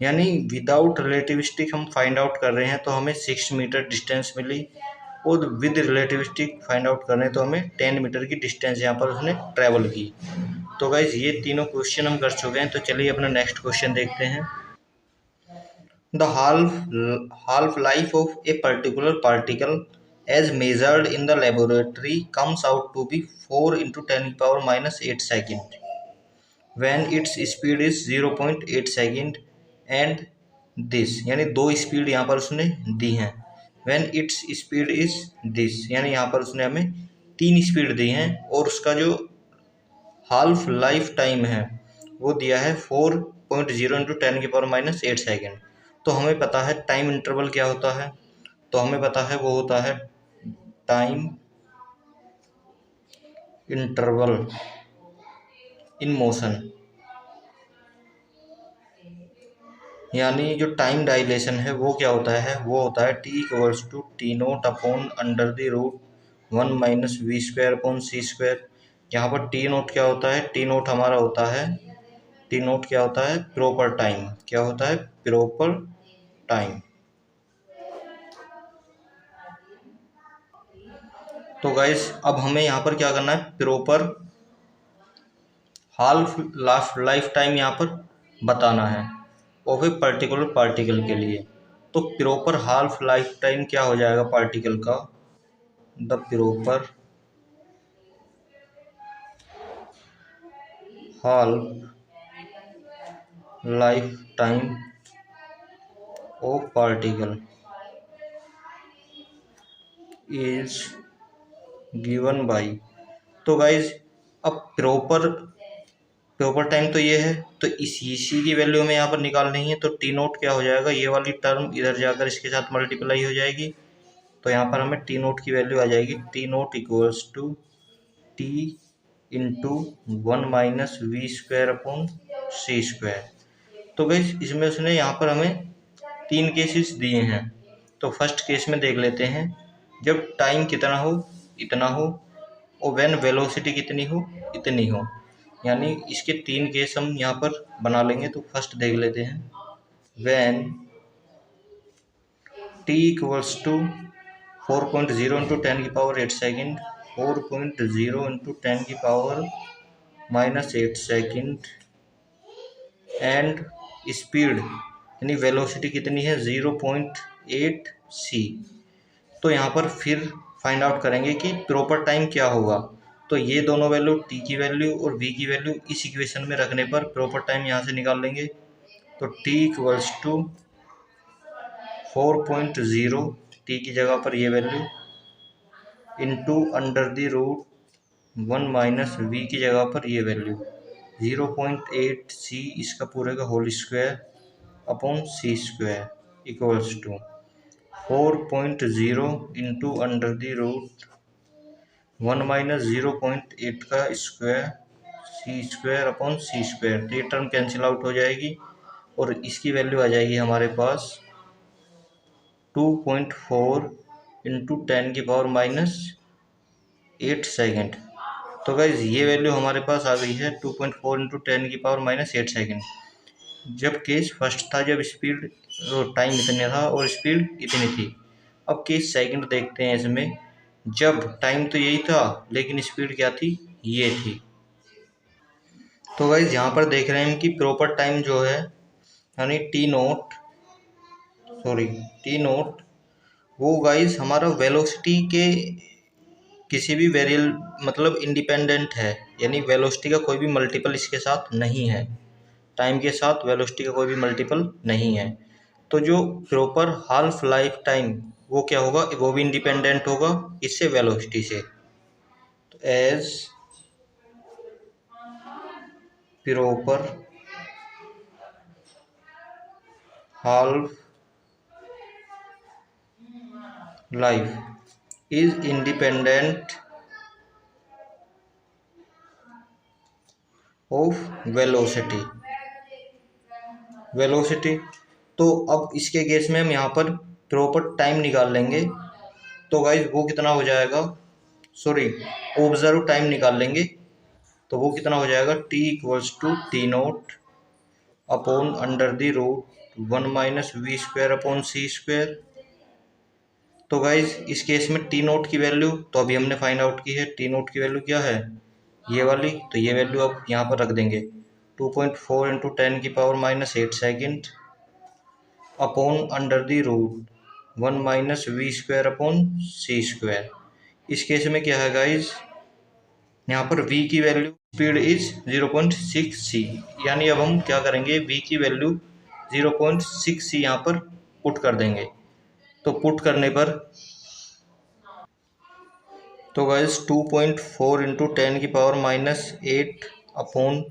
यानी विदाउट रिलेटिविस्टिक हम फाइंड आउट कर रहे हैं तो हमें 6 मीटर डिस्टेंस मिली, और विद रिलेटिविस्टिक फाइंड आउट कर रहे हैं तो हमें 10 मीटर की डिस्टेंस यहाँ पर उसने ट्रैवल की। तो गाइस ये तीनों क्वेश्चन हम कर चुके हैं, तो चलिए अपना नेक्स्ट क्वेश्चन देखते हैं। The half life of a particular particle as measured in the laboratory comes out to be 4 into 10⁻⁻8 second when its speed is 0.8 second and this, यानी दो स्पीड यहाँ पर उसने दी हैं। when its speed is this, यानी यहाँ पर उसने हमें 3 स्पीड दी हैं, और उसका जो हाल्फ लाइफ टाइम है वो दिया है 4.0 इंटू 10⁻⁻8 सेकेंड। तो हमें पता है टाइम इंटरवल क्या होता है, तो हमें पता है वो होता है टाइम इंटरवल इन मोशन, यानी जो टाइम डायलेशन है वो क्या होता है, वो होता है T equals to T nought upon under the root 1 minus V square upon C square. यहाँ पर टी नोट क्या होता है, टी नोट हमारा होता है, टी नोट क्या होता है, प्रॉपर टाइम। क्या होता है, प्रॉपर टाइम। तो गाइस अब हमें यहाँ पर क्या करना है, प्रॉपर हाफ लाइफ टाइम यहाँ पर बताना है ऑफ ए पर्टिकुलर पार्टिकल के लिए। तो प्रॉपर हाफ लाइफ टाइम क्या हो जाएगा पार्टिकल का, the proper half life time of particle is given by. तो गाइज अब प्रॉपर टाइम तो ये है, तो इसी की वैल्यू हमें यहाँ पर निकालनी है। तो टी नोट क्या हो जाएगा, ये वाली टर्म इधर जाकर इसके साथ मल्टीप्लाई हो जाएगी। तो यहाँ पर हमें टी नोट की वैल्यू आ जाएगी, T nought equals to T into 1 minus V square upon C square. तो गाइज इसमें उसने यहाँ पर हमें 3 केसेस दिए हैं। तो फर्स्ट केस में देख लेते हैं, जब टाइम कितना हो, इतना हो, और व्हेन वेलोसिटी कितनी हो, इतनी हो। यानी इसके 3 केस हम यहाँ पर बना लेंगे। तो फर्स्ट देख लेते हैं, when T equals to 4.0 into 10 की पावर 8 सेकेंड, 4.0 इंटू 10 की power minus 8 second, and speed यानी वेलोसिटी कितनी है 0.8 सी। तो यहाँ पर फिर फाइंड आउट करेंगे कि प्रॉपर टाइम क्या होगा। तो ये दोनों वैल्यू, टी की वैल्यू और वी की वैल्यू, इस इक्वेशन में रखने पर प्रॉपर टाइम यहाँ से निकाल लेंगे। तो टी इक्वल्स टू 4.0, टी की जगह पर ये value, into under the root 1 minus V की जगह पर ये वैल्यू 0.8 सी, इसका पूरे का whole square upon C square equals to 4.0 into under the root 1 minus 0.8 का square C square upon C square. तो ये टर्म कैंसिल आउट हो जाएगी और इसकी वैल्यू आ जाएगी हमारे पास 2.4 इंटू 10 की पावर माइनस 8 सेकेंड। तो गाइज ये वैल्यू हमारे पास आ गई है 2.4 इंटू 10 की पावर माइनस 8 सेकेंड। जब केस फर्स्ट था, जब स्पीड टाइम इतने था और स्पीड इतनी थी। अब केस सेकंड देखते हैं इसमें, जब टाइम तो यही था लेकिन स्पीड क्या थी, ये थी। तो गाइज यहाँ पर देख रहे हैं कि प्रॉपर टाइम जो है, यानी टी नोट वो गाइज हमारा वेलोसिटी के किसी भी वेरिएबल मतलब इंडिपेंडेंट है, यानी वेलोसिटी का कोई भी मल्टीपल इसके साथ नहीं है। टाइम के साथ वेलोसिटी का कोई भी मल्टीपल नहीं है। तो जो प्रॉपर हाफ लाइफ टाइम वो क्या होगा, वो भी इंडिपेंडेंट होगा इससे, वेलोसिटी से। तो as proper half life is independent of velocity. तो अब इसके केस में हम यहाँ पर प्रॉपर टाइम निकाल लेंगे। तो गाइज वो कितना हो जाएगा, ऑब्जर्व टाइम निकाल लेंगे। तो वो कितना हो जाएगा, T equals to T nought upon under the root 1 minus V square upon C square. तो गाइज इस केस में टी नोट की वैल्यू तो अभी हमने फाइंड आउट की है। टी नोट की वैल्यू क्या है, ये वाली। तो ये वैल्यू अब यहाँ पर रख देंगे, 2.4 इंटू 10 की power minus 8 second upon under the root 1 minus V square upon C square. इस केस में क्या है गाइज, यहाँ पर v की वैल्यू, स्पीड इज 0.6 सी, यानी अब हम क्या करेंगे, v की वैल्यू 0.6 सी यहाँ पर पुट कर देंगे। तो पुट करने पर तो गाइस 2.4 इंटू 10 की power minus 8 upon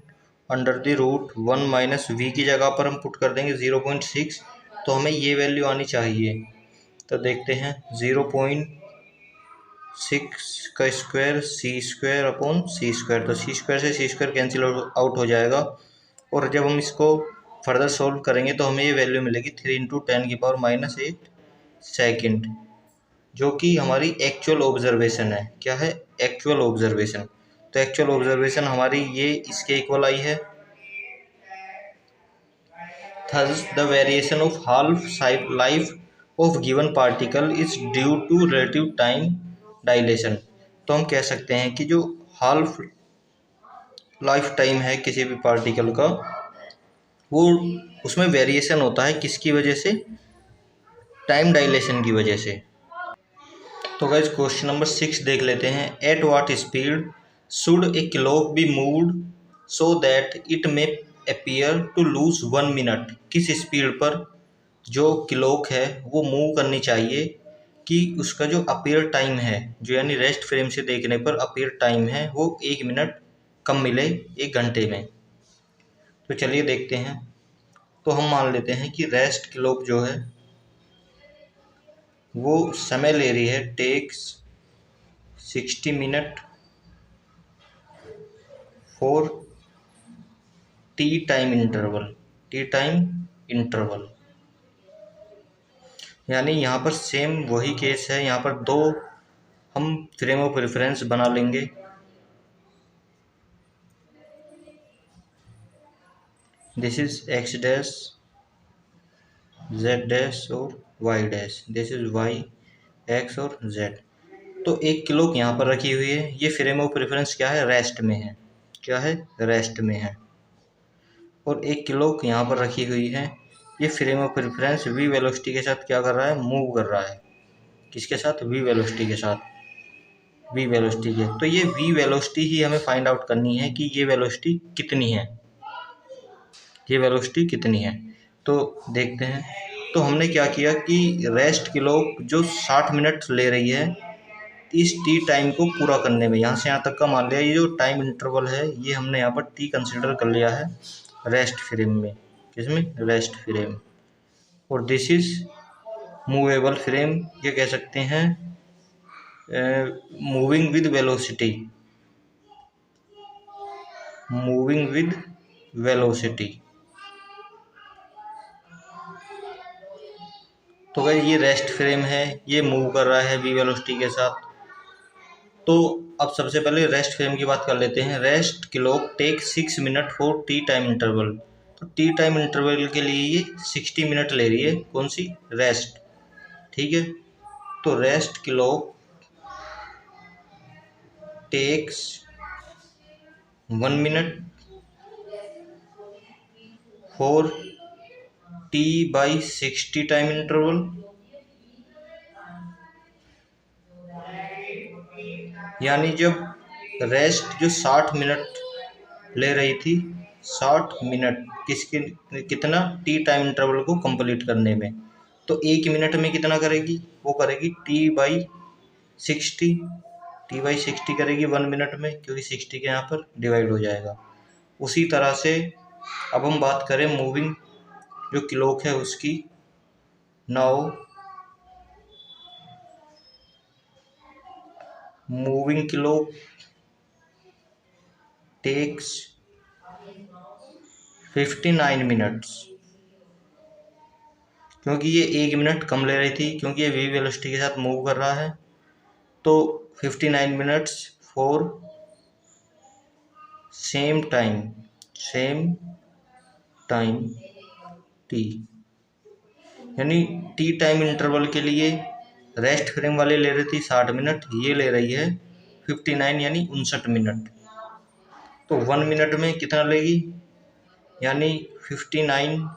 under the root 1 minus V की जगह पर हम पुट कर देंगे 0.6। तो हमें ये वैल्यू आनी चाहिए। तो देखते हैं 0.6 का square C square upon C square, तो सी स्क्वायर से सी स्क्वायर कैंसिल आउट हो जाएगा। और जब हम इसको फर्दर सोल्व करेंगे तो हमें ये वैल्यू मिलेगी 3 × 10⁻⁸ सेकेंड, जो कि हमारी एक्चुअल ऑब्जर्वेशन है। क्या है? Actual observation. तो एक्चुअल ऑब्जर्वेशन हमारी ये इसके इक्वल आई है। Thus, the variation of half life of given particle is due to relative time dilation। तो हम कह सकते हैं कि जो हाल्फ लाइफ टाइम है किसी भी पार्टिकल का, वो उसमें वेरिएशन होता है किसकी वजह से? टाइम डायलेशन की वजह से। तो गाइस क्वेश्चन नंबर 6 देख लेते हैं। At what speed should a clock be moved so that it may appear to lose 1 minute. किस स्पीड पर जो क्लॉक है वो मूव करनी चाहिए कि उसका जो अपीयर टाइम है, जो यानी रेस्ट फ्रेम से देखने पर अपीयर टाइम है, वो 1 मिनट कम मिले 1 घंटे में। तो चलिए देखते हैं। तो हम मान लेते हैं कि रेस्ट क्लॉक जो है वो समय ले रही है, takes 60 minute for T time interval. यानी यहाँ पर सेम वही केस है। यहाँ पर दो हम फ्रेम ऑफ रेफरेंस बना लेंगे। This is X dash, Z dash और Y dash. This is Y, X और जेड। तो एक क्लॉक यहाँ पर रखी हुई है। ये फ्रेम ऑफ रेफरेंस क्या है? रेस्ट में है। क्या है? रेस्ट में है। और एक क्लॉक यहाँ पर रखी हुई है। ये frame of reference V velocity के साथ क्या कर रहा है? मूव कर रहा है। किसके साथ? वी वेलोसिटी के साथ। वी वेलोसिटी के, तो ये वी वेलोसिटी ही हमें फाइंड आउट करनी है कि ये वेलोसिटी कितनी है। ये वेलोसिटी कितनी है तो देखते हैं। तो हमने क्या किया कि रेस्ट क्लॉक जो 60 मिनट ले रही है इस टी टाइम को पूरा करने में, यहाँ से यहाँ तक का मान लिया, ये जो टाइम इंटरवल है ये हमने यहाँ पर टी कंसिडर कर लिया है रेस्ट फ्रेम में। किसमें? Rest frame. और दिस इज मूवेबल फ्रेम, ये कह सकते हैं moving with velocity. Moving with velocity. तो भाई ये रेस्ट फ्रेम है, ये मूव कर रहा है वी वेलोसिटी के साथ। तो अब सबसे पहले रेस्ट फ्रेम की बात कर लेते हैं। Rest clock take 6 minute for T time interval. तो टी टाइम इंटरवल के लिए ये 60 मिनट ले रही है। कौन सी? रेस्ट। ठीक है। तो rest clock takes 1 minute for T/60 time interval. यानी जब रेस्ट जो 60 मिनट ले रही थी, 60 मिनट किसके कितना? टी टाइम इंटरवल को कंप्लीट करने में। तो 1 मिनट में कितना करेगी? वो करेगी T/60। T/60 करेगी 1 मिनट में, क्योंकि 60 के यहाँ पर डिवाइड हो जाएगा। उसी तरह से अब हम बात करें मूविंग जो क्लॉक है उसकी। Now moving clock takes 59 minutes, क्योंकि ये 1 मिनट कम ले रही थी, क्योंकि ये वी वेलोसिटी के साथ मूव कर रहा है। तो 59 minutes for same time T. यानी टी टाइम इंटरवल के लिए रेस्ट फ्रेम वाले ले रही थी 60 मिनट, ये ले रही है 59 यानी 59 मिनट। तो 1 मिनट में कितना लेगी? यानी 59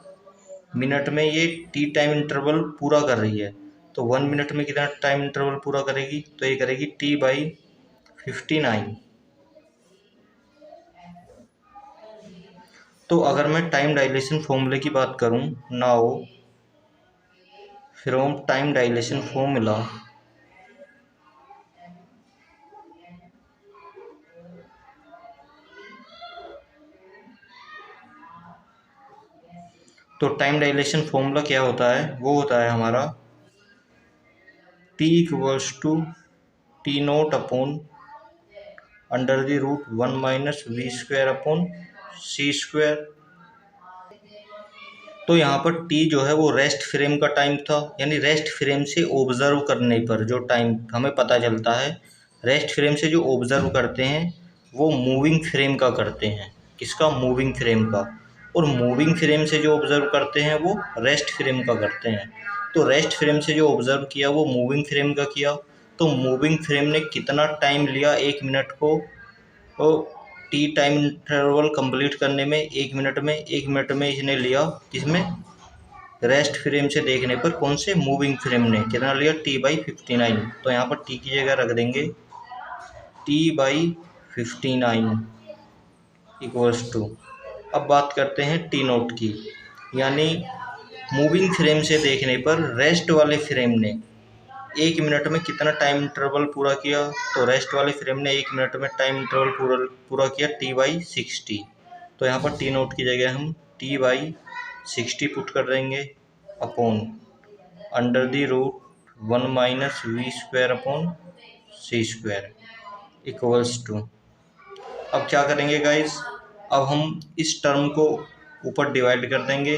मिनट में ये टी टाइम इंटरवल पूरा कर रही है। तो 1 मिनट में कितना टाइम इंटरवल पूरा करेगी? तो ये करेगी T/59। तो अगर मैं टाइम डायलेशन फॉर्मूले की बात करूं, now from time dilation formula तो टाइम डायलेशन फॉर्मूला क्या होता है? वो होता है हमारा T equals to T nought upon under the root 1 minus V square upon C square. तो यहाँ पर टी जो है वो रेस्ट फ्रेम का टाइम था, यानी रेस्ट फ्रेम से ऑब्जर्व करने पर जो टाइम हमें पता चलता है, रेस्ट फ्रेम से जो ऑब्जर्व करते हैं वो मूविंग फ्रेम का करते हैं। किसका? मूविंग फ्रेम का। और मूविंग फ्रेम से जो ऑब्जर्व करते हैं वो रेस्ट फ्रेम का करते हैं। तो रेस्ट फ्रेम से जो ऑब्जर्व किया वो मूविंग फ्रेम का किया। तो मूविंग फ्रेम ने कितना टाइम लिया 1 मिनट को? तो टी टाइम इंटरवल कंप्लीट करने में 1 मिनट में, 1 मिनट में इसने लिया किसमें? रेस्ट फ्रेम से देखने पर कौन से? मूविंग फ्रेम ने कितना लिया? t/59। तो यहाँ पर t की जगह रख देंगे t/59 इक्वल्स टू। अब बात करते हैं टी नोट की, यानी मूविंग फ्रेम से देखने पर रेस्ट वाले फ्रेम ने 1 मिनट में कितना टाइम इंटरवल पूरा किया? तो रेस्ट वाले फ्रेम ने 1 मिनट में टाइम इंटरवल पूरा किया t/60। तो यहाँ पर टी नोट की जगह हम t/60 पुट कर देंगे upon under the root 1 minus V square upon C square equals to. अब क्या करेंगे गाइस? अब हम इस टर्म को ऊपर डिवाइड कर देंगे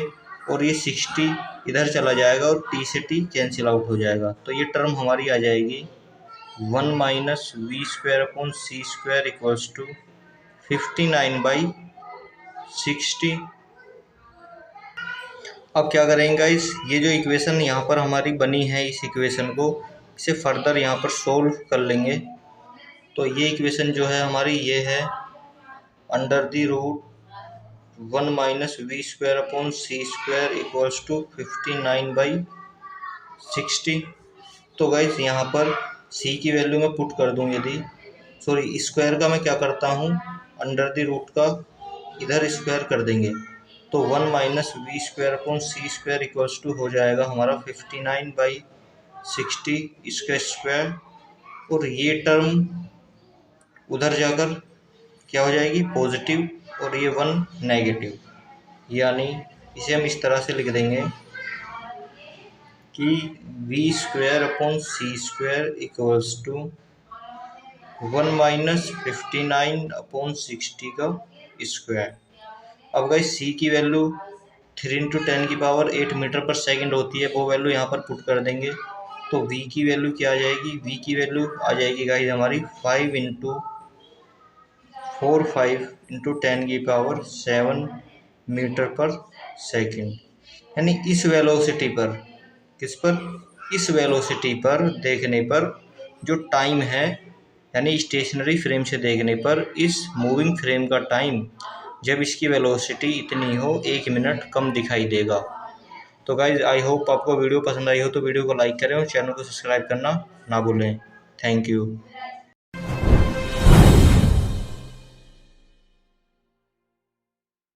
और ये 60 इधर चला जाएगा और टी से टी कैंसिल आउट हो जाएगा। तो ये टर्म हमारी आ जाएगी 1 minus V square upon C square equals to 59/60। अब क्या करेंगे गाइस? ये जो इक्वेशन यहाँ पर हमारी बनी है, इस इक्वेशन को इसे फर्दर यहाँ पर सोल्व कर लेंगे। तो ये इक्वेशन जो है हमारी, ये है under the root 1 minus V square upon C square equals to 59/60। तो गाइस यहाँ पर c की वैल्यू मैं पुट कर दूँ, यदि सॉरी स्क्वायर का मैं क्या करता हूँ, अंडर द रूट का इधर स्क्वायर कर देंगे। तो 1 minus V square upon C square equals to हो जाएगा हमारा 59/60 इसका स्क्वायर। और ये टर्म उधर जाकर क्या हो जाएगी? पॉजिटिव, और ये 1 नेगेटिव। यानी इसे हम इस तरह से लिख देंगे कि V square upon C square equals to 1 minus 59/60 का स्क्वायर। अब गाइस सी की वैल्यू 3 × 10⁸ मीटर पर सेकंड होती है, वो वैल्यू यहाँ पर पुट कर देंगे। तो वी की वैल्यू क्या आ जाएगी? वी की वैल्यू आ जाएगी गाइस हमारी 5 × 10⁷ मीटर पर सेकंड। यानी इस वेलोसिटी पर, किस पर? इस वेलोसिटी पर देखने पर जो टाइम है, यानी स्टेशनरी फ्रेम से देखने पर इस मूविंग फ्रेम का टाइम, जब इसकी वेलोसिटी इतनी हो 1 मिनट कम दिखाई देगा। तो गाइज आई होप आपको वीडियो पसंद आई हो तो वीडियो को लाइक करें और चैनल को सब्सक्राइब करना ना भूलें। Thank you.